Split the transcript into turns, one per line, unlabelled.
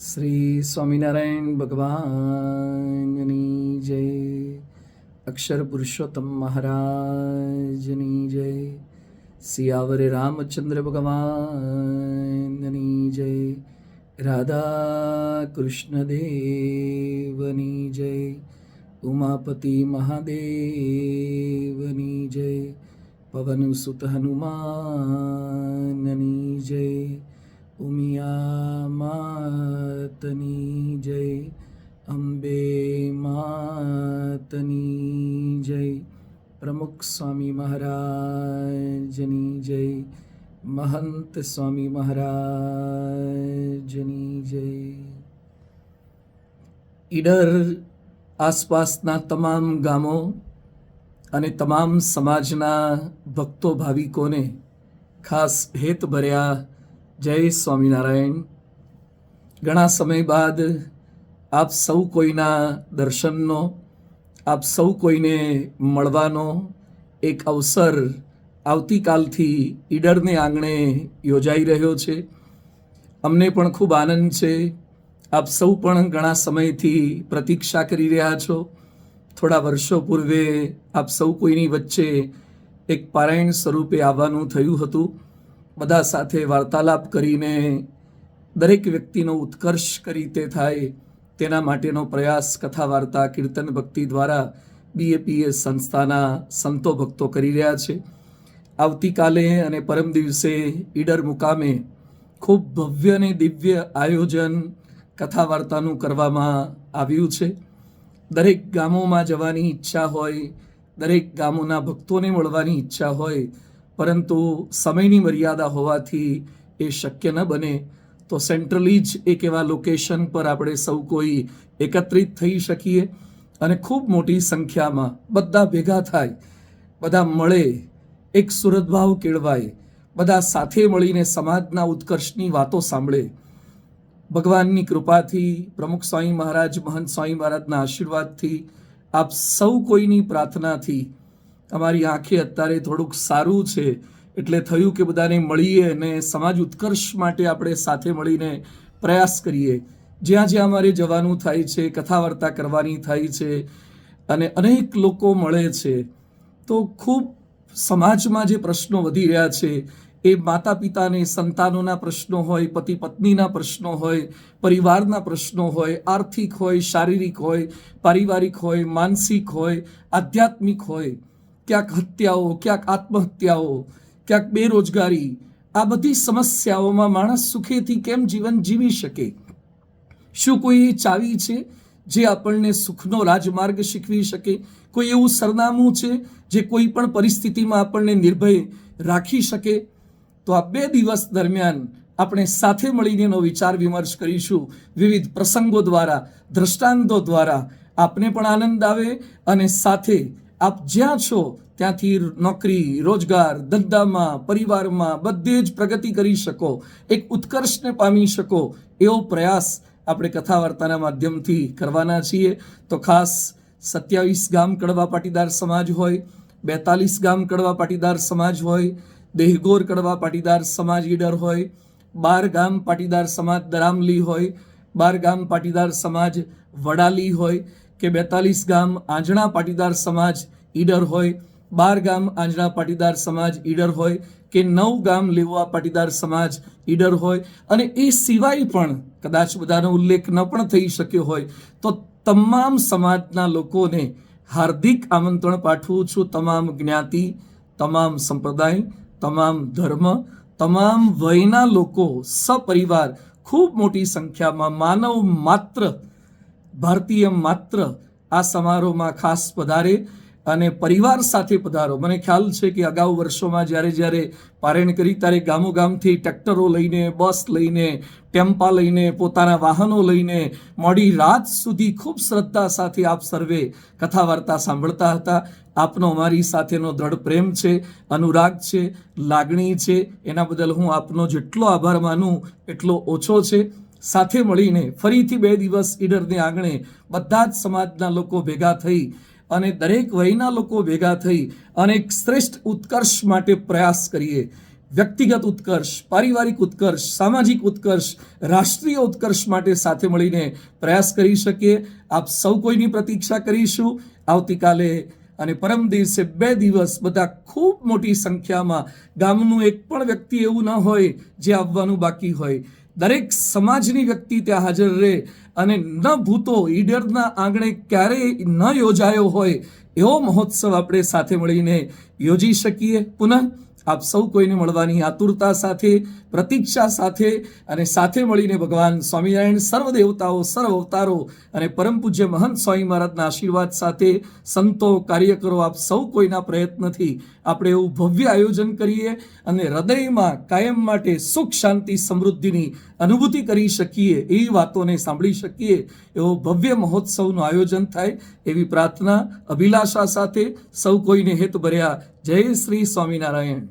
શ્રી સ્વામિનારાયણ ભગવાનની જય. અક્ષર પુરુષોત્તમ મહારાજની જય. સિયાવરે રામચંદ્ર ભગવાનની જય. રાધા કૃષ્ણ દેવની જય. ઉમાપતિ મહાદેવની જય. પવન સુત હનુમાનની જય. ઉમિયા માતની જય. અંબે માતની જય. પ્રમુખ સ્વામી મહારાજની જય. મહંત સ્વામી મહારાજની જય. ઈડર આસપાસના તમામ ગામો અને તમામ સમાજના ભક્તો ભાવિકોને ખાસ હેત ભર્યા જય સ્વામિનારાયણ. ઘણા સમય બાદ આપ સૌ કોઈના દર્શનનો, આપ સૌ કોઈને મળવાનો એક અવસર આવતીકાલથી ઈડરને આંગણે યોજાઈ રહ્યો છે. અમને પણ ખૂબ આનંદ છે. આપ સૌ પણ ઘણા સમયથી પ્રતીક્ષા કરી રહ્યા છો. થોડા વર્ષો પૂર્વે આપ સૌ કોઈની વચ્ચે એક પારાયણ સ્વરૂપે આવવાનું થયું હતું. બધા સાથે વાર્તાલાપ કરીને દરેક વ્યક્તિનો ઉત્કર્ષ કઈ રીતે થાય તેના માટેનો પ્રયાસ કથા વાર્તા કીર્તન ભક્તિ દ્વારા BAPS સંસ્થાના સંતો ભક્તો કરી રહ્યા છે. આવતીકાલે અને પરમ દિવસે ઈડર મુકામે ખૂબ ભવ્ય અને દિવ્ય આયોજન કથા વાર્તાનું કરવામાં આવ્યું છે. દરેક ગામોમાં જવાની ઈચ્છા હોય, દરેક ગામોના ભક્તોને મળવાની ઈચ્છા હોય, પરંતુ સમયની મર્યાદા હોવાથી એ શક્ય ન બને. તો સેન્ટ્રલી જ એક એવા લોકેશન પર આપણે સૌ કોઈ એકત્રિત થઈ શકીએ અને ખૂબ મોટી સંખ્યામાં બધા ભેગા થાય, બધા મળે, એક સુરતભાવ કેળવાય, બધા સાથે મળીને સમાજના ઉત્કર્ષની વાતો સાંભળે. ભગવાનની કૃપાથી, પ્રમુખ સ્વામી મહારાજ, મહંત સ્વામી મહારાજના આશીર્વાદથી, આપ સૌ કોઈની પ્રાર્થનાથી અમારી આંખે અત્યારે થોડુંક સારું છે. એટલે થયું કે બધાને મળીએ અને સમાજ ઉત્કર્ષ માટે આપણે સાથે મળીને પ્રયાસ કરીએ. જ્યાં જ્યાં અમારે જવાનું થાય છે, કથા વાર્તા કરવાની થાય છે અને અનેક લોકો મળે છે, તો ખૂબ સમાજમાં જે પ્રશ્નો વધી રહ્યા છે એ માતા પિતાને સંતાનોના પ્રશ્નો હોય, પતિ પત્નીના પ્રશ્નો હોય, પરિવારના પ્રશ્નો હોય, આર્થિક હોય, શારીરિક હોય, પારિવારિક હોય, માનસિક હોય, આધ્યાત્મિક હોય, ક્યાંક હત્યાઓ, ક્યાંક આત્મહત્યાઓ, ક્યાંક બેરોજગારી, આ બધી સમસ્યાઓમાં માણસ સુખેથી કેમ જીવન જીવી શકે? શું કોઈ ચાવી છે જે આપણને સુખનો રાજમાર્ગ શીખવી શકે? કોઈ એવું સરનામું છે જે કોઈ પણ પરિસ્થિતિમાં આપણને નિર્ભય રાખી શકે? તો આ 2 દિવસ દરમિયાન આપણે સાથે મળીને વિચાર વિમર્શ કરીશું. વિવિધ પ્રસંગો દ્વારા, દ્રષ્ટાંતો દ્વારા આપને પણ આનંદ આવે અને સાથે આપ જ્યાં છો ત્યાંથી નોકરી, રોજગાર, ધંધામાં, પરિવારમાં બધે જ પ્રગતિ કરી શકો, એક ઉત્કર્ષને પામી શકો, એવો પ્રયાસ આપણે કથા વાર્તાના માધ્યમથી કરવાના છીએ. તો ખાસ 27 ગામ કડવા પાટીદાર સમાજ હોય, 42 ગામ કડવા પાટીદાર સમાજ હોય, દેહગોર કડવા પાટીદાર સમાજ ઈડર હોય, 12 ગામ પાટીદાર સમાજ દરામલી હોય, 12 ગામ પાટીદાર સમાજ વડાલી હોય કે 42 ગામ આંજણા પાટીદાર સમાજ ઈડર હોય, 12 ગામ આંજણા પાટીદાર સમાજ ઈડર હોય કે 9 ગામ લેવા પાટીદાર સમાજ ઈડર હોય, અને એ સિવાય પણ કદાચ બધાનો ઉલ્લેખ ન પણ થઈ શક્યો હોય તો તમામ સમાજના લોકોને હાર્દિક આમંત્રણ પાઠવું છું. તમામ જ્ઞાતિ, તમામ સંપ્રદાય, તમામ ધર્મ, તમામ વયના લોકો સપરિવાર ખૂબ મોટી સંખ્યામાં માનવ માત્ર, ભારતીય માત્ર આ સમારોહમાં ખાસ પધારે અને પરિવાર સાથે પધારો. મને ખ્યાલ છે કે અગાઉ વર્ષોમાં જ્યારે પારાયણ કરી ત્યારે ગામો ગામથી ટ્રેક્ટરો લઈને, બસ લઈને, ટેમ્પા લઈને, પોતાના વાહનો લઈને મોડી રાત સુધી ખૂબ શ્રદ્ધા સાથે આપ સર્વે કથા વાર્તા સાંભળતા હતા. આપનો અમારી સાથેનો દ્રઢ પ્રેમ છે, અનુરાગ છે, લાગણી છે. એના બદલ હું આપનો જેટલો આભાર માનું એટલો ઓછો છે. સાથે મળીને ફરીથી 2 દિવસ ઈડરને આંગણે બધા જ સમાજના લોકો ભેગા થઈ અને દરેક વયના લોકો ભેગા થઈ અને એક શ્રેષ્ઠ ઉત્કર્ષ માટે પ્રયાસ કરીએ. વ્યક્તિગત ઉત્કર્ષ, પારિવારિક ઉત્કર્ષ, સામાજિક ઉત્કર્ષ, રાષ્ટ્રીય ઉત્કર્ષ માટે સાથે મળીને પ્રયાસ કરી શકીએ. આપ સૌ કોઈની પ્રતીક્ષા કરીશું આવતીકાલે અને પરમ દિવસે 2 દિવસ બધા ખૂબ મોટી સંખ્યામાં. ગામનું એક પણ વ્યક્તિ એવું ન હોય જે આવવાનું બાકી હોય. દરેક સમાજની વ્યક્તિ ત્યાં હાજર રહે અને ન ભૂતો ઈડરના આંગણે ક્યારેય ન યોજાયો હોય એવો મહોત્સવ આપણે સાથે મળીને યોજી શકીએ. પુનઃ આપ સૌ કોઈને મળવાની આતુરતા સાથે, પ્રતીક્ષા સાથે અને સાથે મળીને ભગવાન સ્વામિનારાયણ, સર્વ દેવતાઓ, સર્વ અવતારો અને પરમ પૂજ્ય મહંત સ્વામી મહારાજના આશીર્વાદ સાથે, સંતો, કાર્યકરો, આપ સૌ કોઈના પ્રયત્નથી આપણે એવું ભવ્ય આયોજન કરીએ અને હૃદયમાં કાયમ માટે સુખ, શાંતિ, સમૃદ્ધિની અનુભૂતિ કરી શકીએ, એવી વાતોને સાંભળી શકીએ એવો ભવ્ય મહોત્સવનું આયોજન થાય એવી પ્રાર્થના, અભિલાષા સાથે સૌ કોઈને હેત ભર્યા જય શ્રી સ્વામિનારાયણ.